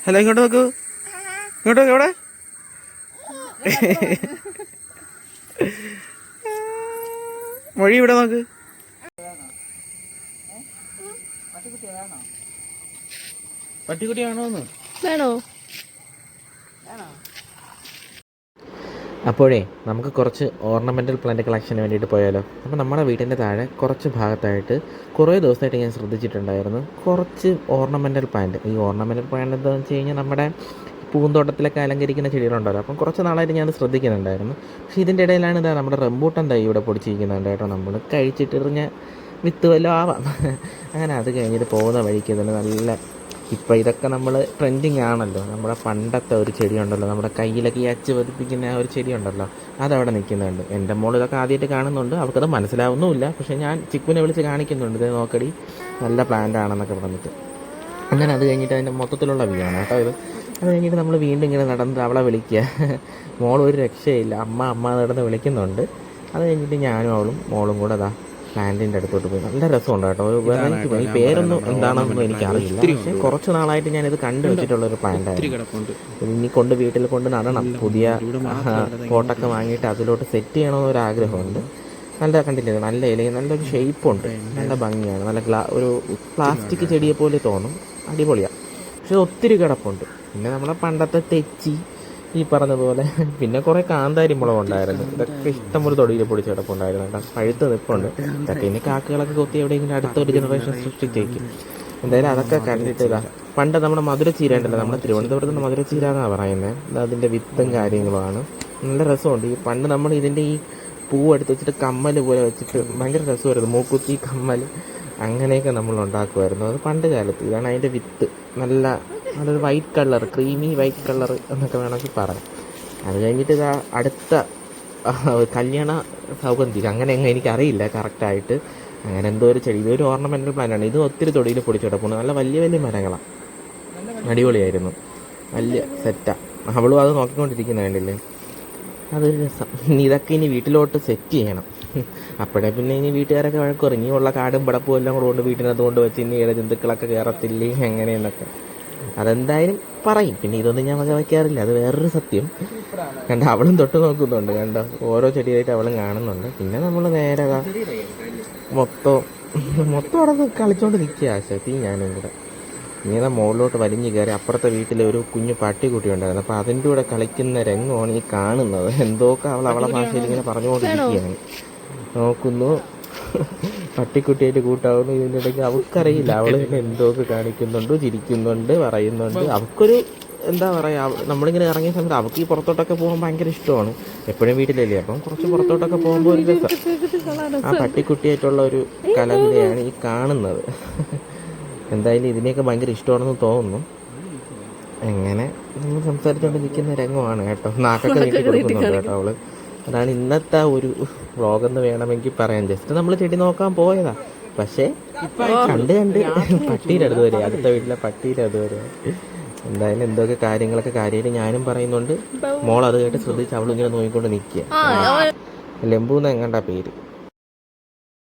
Hello, ഇങ്ങോട്ട് നോക്കൂ. ഇങ്ങോട്ട് നോക്കൂ. എവിടെ മൊഴി? ഇവിടെ നോക്ക്. പട്ടിക്കുട്ടി വേണോന്ന്? വേണോ? അപ്പോഴേ നമുക്ക് കുറച്ച് ഓർണമെൻ്റൽ പ്ലാന്റ് കളക്ഷന് വേണ്ടിയിട്ട് പോയാലോ? അപ്പോൾ നമ്മുടെ വീട്ടിൻ്റെ താഴെ കുറച്ച് ഭാഗത്തായിട്ട് കുറേ ദിവസമായിട്ട് ഞാൻ ശ്രദ്ധിച്ചിട്ടുണ്ടായിരുന്നു കുറച്ച് ഓർണമെൻ്റൽ പ്ലാന്റ്. ഈ ഓർണമെൻ്റൽ പ്ലാന്റ് എന്താണെന്ന് വെച്ച് കഴിഞ്ഞാൽ നമ്മുടെ പൂന്തോട്ടത്തിലൊക്കെ അലങ്കരിക്കുന്ന ചെടികളുണ്ടല്ലോ. അപ്പം കുറച്ച് നാളായിട്ട് ഞാൻ ശ്രദ്ധിക്കുന്നുണ്ടായിരുന്നു. പക്ഷേ ഇതിൻ്റെ ഇടയിലാണ് ഇതാ നമ്മുടെ റംബൂട്ടാൻ തൈ ഇവിടെ പൊടിച്ചിരിക്കുന്നുണ്ട് കേട്ടോ. നമ്മൾ കഴിച്ചിട്ടെറിഞ്ഞ വിത്ത് വല്ലതും ആവാം. അങ്ങനെ അത് കഴിഞ്ഞിട്ട് പോകുന്ന വഴിക്ക് തന്നെ നല്ല, ഇപ്പോൾ ഇതൊക്കെ നമ്മൾ ട്രെൻഡിങ് ആണല്ലോ. നമ്മുടെ പണ്ടത്തെ ഒരു ചെടിയുണ്ടല്ലോ, നമ്മുടെ കയ്യിലൊക്കെ ഈ അച്ച് പതിപ്പിക്കുന്ന ആ ഒരു ചെടിയുണ്ടല്ലോ, അതവിടെ നിൽക്കുന്നുണ്ട്. എൻ്റെ മോൾ ഇതൊക്കെ ആദ്യമായിട്ട് കാണുന്നുണ്ട്, അവർക്കത് മനസ്സിലാവുന്നുമില്ല. പക്ഷേ ഞാൻ ചിക്കുവിനെ വിളിച്ച് കാണിക്കുന്നുണ്ട്, ഇത് നോക്കടി നല്ല പ്ലാന്റ് ആണെന്നൊക്കെ പറഞ്ഞിട്ട്. അങ്ങനെ അത് കഴിഞ്ഞിട്ട് അതിൻ്റെ മൊത്തത്തിലുള്ള വ്യൂ ആണ് കേട്ടോ ഇത്. അത് കഴിഞ്ഞിട്ട് നമ്മൾ വീണ്ടും ഇങ്ങനെ നടന്നിട്ട് അവളെ വിളിക്കുക. മോൾ ഒരു രക്ഷയില്ല, അമ്മ അമ്മ നടന്ന് വിളിക്കുന്നുണ്ട്. അത് കഴിഞ്ഞിട്ട് ഞാനും അവളും മോളും കൂടെ അതാ പ്ലാന്റിൻ്റെ അടുത്തോട്ട് പോയി. നല്ല രസമുണ്ട് കേട്ടോ. വെറൈറ്റി, ഈ പേരൊന്നും എന്താണെന്നൊന്നും എനിക്കറിയില്ല. പക്ഷേ കുറച്ച് നാളായിട്ട് ഞാനിത് കണ്ടു വെച്ചിട്ടുള്ളൊരു പ്ലാന്റായിരുന്നു. ഇനി കൊണ്ട് വീട്ടിൽ കൊണ്ട് നടണം. പുതിയ പോട്ടൊക്കെ വാങ്ങിയിട്ട് അതിലോട്ട് സെറ്റ് ചെയ്യണമെന്നൊരു ആഗ്രഹമുണ്ട്. നല്ല കണ്ടില്ലേ, നല്ല ഇലയും നല്ലൊരു ഷേപ്പുണ്ട്, നല്ല ഭംഗിയാണ്. നല്ല ഒരു പ്ലാസ്റ്റിക് ചെടിയെ പോലെ തോന്നും, അടിപൊളിയാണ്. പക്ഷെ ഒത്തിരി കിടപ്പുണ്ട്. പിന്നെ നമ്മളെ പണ്ടത്തെ തെച്ചി, ഈ പറഞ്ഞതുപോലെ, പിന്നെ കുറേ കാന്താരി മുളകുണ്ടായിരുന്നു. ഇതൊക്കെ ഇഷ്ടംപോലെ തൊടിയിൽ പൊടിച്ച് കിടപ്പുണ്ടായിരുന്നു കേട്ടോ. പഴുത്ത് നിൽപ്പുണ്ട്. ഇതൊക്കെ ഇനി കാക്കകളൊക്കെ കൊത്തി എവിടെയെങ്കിലും അടുത്തൊരു ജനറേഷൻ സൃഷ്ടിച്ചേക്കും. എന്തായാലും അതൊക്കെ കണ്ടിട്ട് ഇതാ, പണ്ട് നമ്മുടെ മധുരച്ചീര ഉണ്ടല്ലോ, നമ്മുടെ തിരുവനന്തപുരത്ത് നിന്ന് മധുരച്ചീര എന്നാണ് പറയുന്നത്. അതിൻ്റെ വിത്തും കാര്യങ്ങളുമാണ്. നല്ല രസമുണ്ട്. ഈ പണ്ട് നമ്മൾ ഇതിൻ്റെ ഈ പൂവ് എടുത്ത് വെച്ചിട്ട് കമ്മൽ പോലെ വെച്ചിട്ട് ഭയങ്കര രസമായിരുന്നു. മൂക്കുത്തി കമ്മൽ അങ്ങനെയൊക്കെ നമ്മൾ ഉണ്ടാക്കുമായിരുന്നു. അത് പണ്ട് കാലത്ത്. ഇതാണ് അതിൻ്റെ വിത്ത്. നല്ലൊരു white colour, creamy white colour എന്നൊക്കെ വേണമെങ്കിൽ പറയാം. അത് കഴിഞ്ഞിട്ട് ഇതാ അടുത്ത കല്യാണ സൗഗന്ധികം, അങ്ങനെ എനിക്കറിയില്ല കറക്റ്റായിട്ട്. അങ്ങനെ എന്തോ ഒരു ചെടി, ഇതൊരു ഓർണമെൻ്റൽ പ്ലാന്റാണ്. ഇത് ഒത്തിരി തൊടിയിൽ പൊടിച്ച് കിടക്കുന്നു. നല്ല വലിയ വലിയ മരങ്ങളാണ്, അടിപൊളിയായിരുന്നു, വലിയ സെറ്റാണ്. അവളും അത് നോക്കിക്കൊണ്ടിരിക്കുന്ന കണ്ടില്ലേ, അതൊരു രസം. ഇതൊക്കെ ഇനി വീട്ടിലോട്ട് സെറ്റ് ചെയ്യണം. അപ്പോഴേ പിന്നെ ഇനി വീട്ടുകാരൊക്കെ വഴക്കുറങ്ങി, ഇനിയുള്ള കാടും പടപ്പും എല്ലാം കൂടെ കൊണ്ട് വീട്ടിനകത്ത് കൊണ്ട് വെച്ച് ഇനി ഇഴജന്തുക്കളൊക്കെ കയറത്തില്ലേ എങ്ങനെയെന്നൊക്കെ അതെന്തായാലും പറയും. പിന്നെ ഇതൊന്നും ഞാൻ വയ്ക്കാറില്ല, അത് വേറൊരു സത്യം. കണ്ട അവളും തൊട്ട് നോക്കുന്നുണ്ട്, കണ്ടോ, ഓരോ ചെടിയായിട്ട് അവളും കാണുന്നുണ്ട്. പിന്നെ നമ്മൾ നേരെ മൊത്തം അവിടെ കളിച്ചോണ്ട് നിൽക്കുക ആശാത്തി ഞാനും കൂടെ. ഇങ്ങനെ മുകളിലോട്ട് വലിഞ്ഞു കയറി അപ്പുറത്തെ വീട്ടിലെ ഒരു കുഞ്ഞു പട്ടിക്കുട്ടി ഉണ്ടായിരുന്നു. അപ്പോൾ അതിൻ്റെ കൂടെ കളിക്കുന്ന രംഗമാണ് ഈ കാണുന്നത്. എന്തൊക്കെ അവളെ ഭാഷയിൽ ഇങ്ങനെ പറഞ്ഞുകൊണ്ടിരിക്കുകയാണ്. നോക്കുന്നു, പട്ടിക്കുട്ടിയായിട്ട് കൂട്ടാവുന്നു. ഇതിൻ്റെ ഇടയ്ക്ക് അവൾക്കറിയില്ല, അവൾ തന്നെ എന്തൊക്കെ കാണിക്കുന്നുണ്ട്, ചിരിക്കുന്നുണ്ട്, പറയുന്നുണ്ട്. അവൾക്കൊരു എന്താ പറയുക, നമ്മളിങ്ങനെ ഇറങ്ങിയ സമയത്ത് അവൾക്ക് ഈ പുറത്തോട്ടൊക്കെ പോകാൻ ഭയങ്കര ഇഷ്ടമാണ്. എപ്പോഴും വീട്ടിലല്ലേ, അപ്പം കുറച്ച് പുറത്തോട്ടൊക്കെ പോകുമ്പോൾ ഒരു രസം. ആ പട്ടിക്കുട്ടിയായിട്ടുള്ള ഒരു കലവിലയാണ് ഈ കാണുന്നത്. എന്തായാലും ഇതിനെയൊക്കെ ഭയങ്കര ഇഷ്ടമാണെന്ന് തോന്നുന്നു. എങ്ങനെ നമ്മൾ സംസാരിച്ചുകൊണ്ട് നിൽക്കുന്ന രംഗമാണ് കേട്ടോ. നാക്കൊക്കെ നീട്ടി കൊടുക്കുന്നുണ്ട് കേട്ടോ അവള്. അതാണ് ഇന്നത്തെ ഒരു വ്ളോഗെന്ന് വേണമെങ്കിൽ പറയാം. ജസ്റ്റ് നമ്മൾ ചെടി നോക്കാൻ പോയതാ, പക്ഷേ കണ്ട് പട്ടീൻ്റെ അടുത്ത് വരെ, അടുത്ത വീട്ടിലെ പട്ടീൻ്റെ അടുത്ത് വരെ. എന്തായാലും എന്തൊക്കെ കാര്യമായിട്ട് ഞാനും പറയുന്നുണ്ട്. മോൾ അത് കേട്ട് ശ്രദ്ധിച്ച് അവളിങ്ങനെ നോക്കിക്കൊണ്ട് നിൽക്കുക. ലെമ്പൂന്ന് എങ്ങണ്ടാ പേര്.